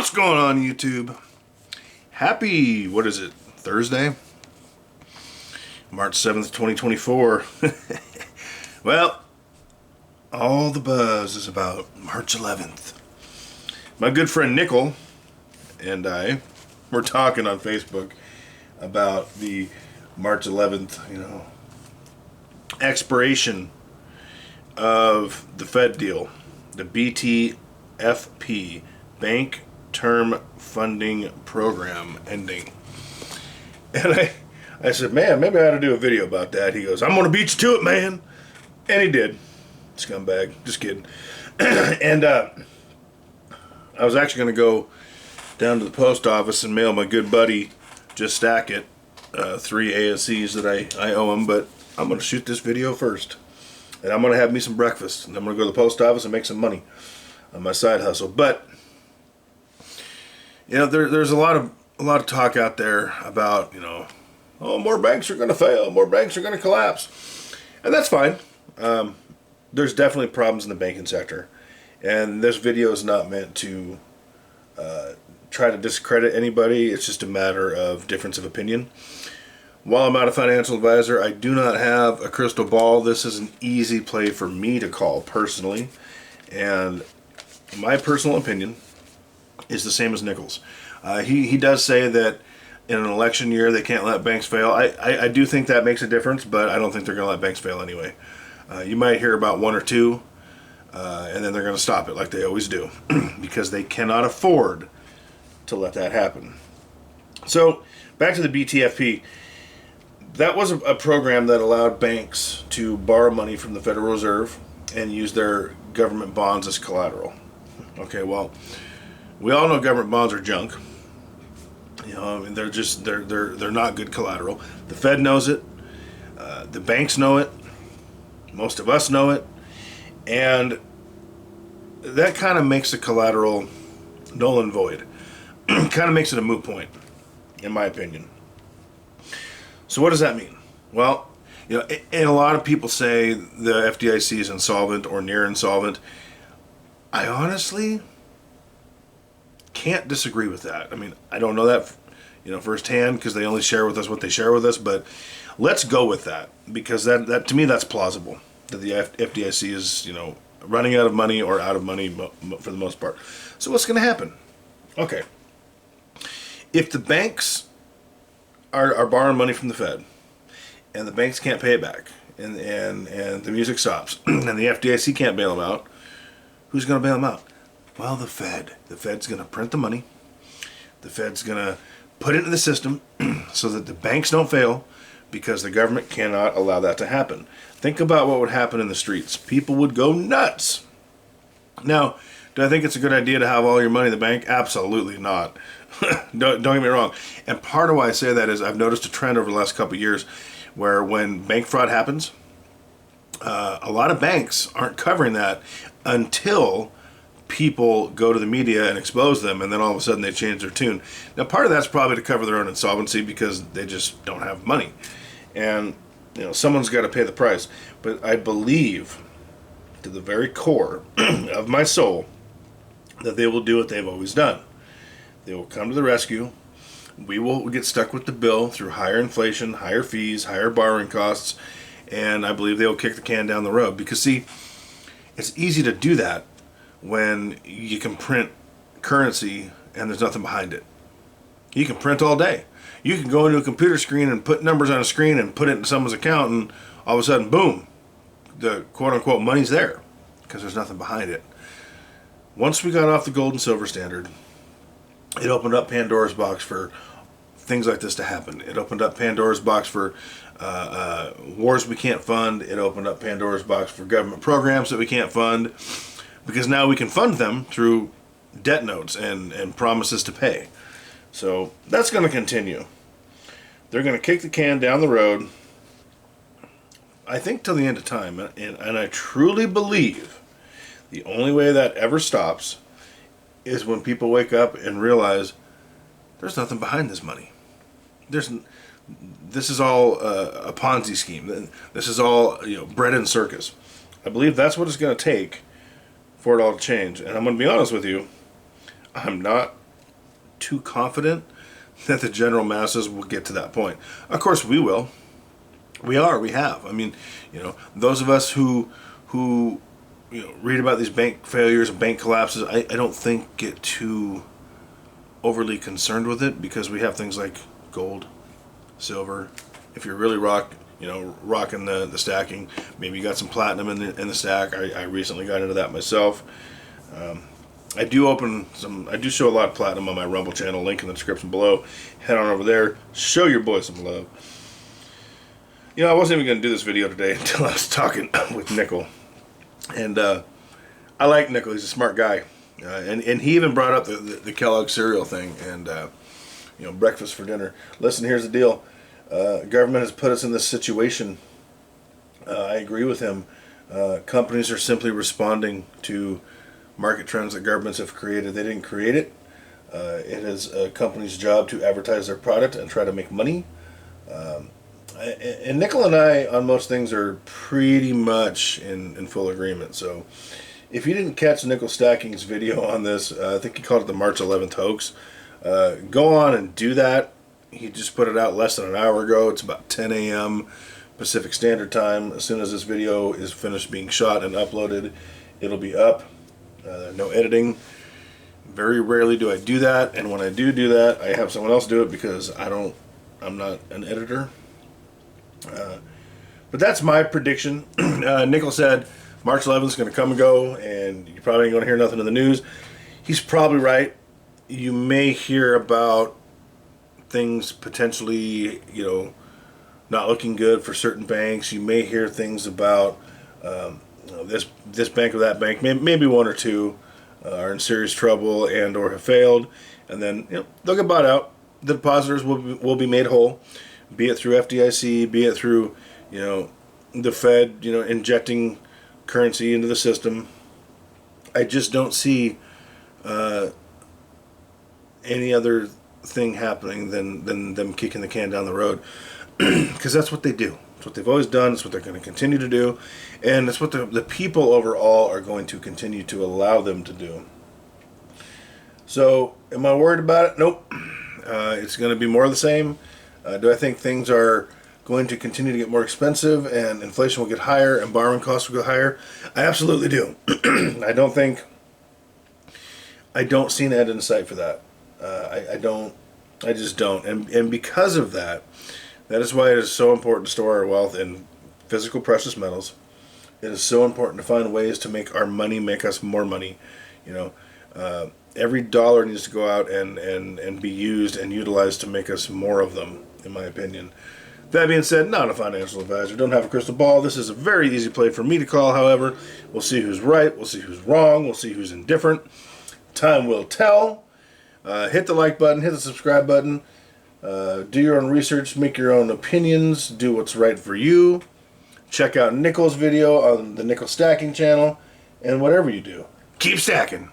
What's going on, YouTube? Happy, what is it, Thursday? March 7th, 2024. Well, all the buzz is about March 11th. My good friend Nickel and I were talking on Facebook about the March 11th, expiration of the Fed deal, the BTFP, Bank Term Funding Program, ending. And I said, man, maybe I ought to do a video about that. He goes, I'm going to beat you to it, man. And he did. Scumbag. Just kidding. And I was actually going to go down to the post office and mail my good buddy, Just Stack It, 3 ASCs that I owe him, but I'm going to shoot this video first. And I'm going to have me some breakfast. And I'm going to go to the post office and make some money on my side hustle. But there's a lot of talk out there about, oh, more banks are going to fail, more banks are going to collapse. And that's fine. There's definitely problems in the banking sector. And this video is not meant to try to discredit anybody. It's just a matter of difference of opinion. While I'm not a financial advisor, I do not have a crystal ball. This is an easy play for me to call personally. And my personal opinion is the same as Nichols. He does say that in an election year they can't let banks fail. I do think that makes a difference, but I don't think they're going to let banks fail anyway. You might hear about one or two, and then they're going to stop it like they always do because they cannot afford to let that happen. So back to the BTFP. That was a program that allowed banks to borrow money from the Federal Reserve and use their government bonds as collateral. Okay, well, we all know government bonds are junk. They're not good collateral. The Fed knows it. The banks know it. Most of us know it. And that kind of makes the collateral null and void. Kind of makes it a moot point, in my opinion. So what does that mean? Well, and a lot of people say the FDIC is insolvent or near insolvent. I honestly can't disagree with that. I mean, I don't know that, firsthand because they only share with us what they share with us. But let's go with that because that to me that's plausible that the FDIC is running out of money or out of money for the most part. So what's going to happen? Okay, if the banks are borrowing money from the Fed and the banks can't pay it back and the music stops and the FDIC can't bail them out, who's going to bail them out? Well, the Fed. The Fed's going to print the money. The Fed's going to put it in the system so that the banks don't fail because the government cannot allow that to happen. Think about what would happen in the streets. People would go nuts. Now, do I think it's a good idea to have all your money in the bank? Absolutely not. Don't get me wrong. And part of why I say that is I've noticed a trend over the last couple of years where when bank fraud happens, a lot of banks aren't covering that until people go to the media and expose them, and then all of a sudden they change their tune. Now, part of that's probably to cover their own insolvency because they just don't have money. And, someone's got to pay the price. But I believe to the very core of my soul that they will do what they've always done. They will come to the rescue. We will get stuck with the bill through higher inflation, higher fees, higher borrowing costs, and I believe they will kick the can down the road. Because, see, it's easy to do that when you can print currency and there's nothing behind it. You can print all day. You can go into a computer screen and put numbers on a screen and put it in someone's account, and all of a sudden, boom, the quote-unquote money's there because there's nothing behind it. Once we got off the gold and silver standard, it opened up Pandora's box for things like this to happen. It opened up Pandora's box for wars we can't fund. It opened up Pandora's box for government programs that we can't fund because now we can fund them through debt notes and promises to pay. So that's going to continue. They're going to kick the can down the road, I think, till the end of time. And I truly believe the only way that ever stops is when people wake up and realize there's nothing behind this money. This is all a Ponzi scheme. This is all bread and circus. I believe that's what it's going to take for it all to change. And I'm going to be honest with you, I'm not too confident that the general masses will get to that point. Of course, we will. We have. I mean, those of us who read about these bank failures and bank collapses, I don't think get too overly concerned with it, because we have things like gold, silver. If you're really rocking the stacking, maybe you got some platinum in the stack. I recently got into that myself. I do show a lot of platinum on my Rumble channel, link in the description below. Head on over there, show your boy some love. I wasn't even going to do this video today until I was talking with Nickel. And I like Nickel. He's a smart guy. And he even brought up the Kellogg cereal thing and, breakfast for dinner. Listen, here's the deal. Government has put us in this situation. I agree with him. Companies are simply responding to market trends that governments have created. They didn't create it. It is a company's job to advertise their product and try to make money. And Nickel and I, on most things, are pretty much in full agreement. So if you didn't catch Nickel Stacking's video on this, I think he called it the March 11th hoax, go on and do that. He just put it out less than an hour ago. It's about 10 a.m. Pacific Standard Time. As soon as this video is finished being shot and uploaded, it'll be up. No editing. Very rarely do I do that, and when I do that, I have someone else do it because I'm not an editor. But that's my prediction. Nickel said March 11th is going to come and go, and you probably ain't going to hear nothing in the news. He's probably right. You may hear about things potentially, not looking good for certain banks. You may hear things about this bank or that bank. Maybe one or two are in serious trouble and or have failed, and then they'll get bought out. The depositors will be made whole, be it through FDIC, be it through the Fed injecting currency into the system. I just don't see any other thing happening than them kicking the can down the road, because that's what they do. It's what they've always done. It's what they're going to continue to do, and it's what the people overall are going to continue to allow them to do. So, am I worried about it? Nope. It's going to be more of the same. Do I think things are going to continue to get more expensive and inflation will get higher and borrowing costs will get higher? I absolutely do. I don't see an end in sight for that. I just don't. And because of that, that is why it is so important to store our wealth in physical precious metals. It is so important to find ways to make our money make us more money. Every dollar needs to go out and be used and utilized to make us more of them, in my opinion. That being said, not a financial advisor. Don't have a crystal ball. This is a very easy play for me to call, however. We'll see who's right. We'll see who's wrong. We'll see who's indifferent. Time will tell. Hit the like button. Hit the subscribe button. Do your own research. Make your own opinions. Do what's right for you. Check out Nickel's video on the Nickel Stacking channel. And whatever you do, keep stacking.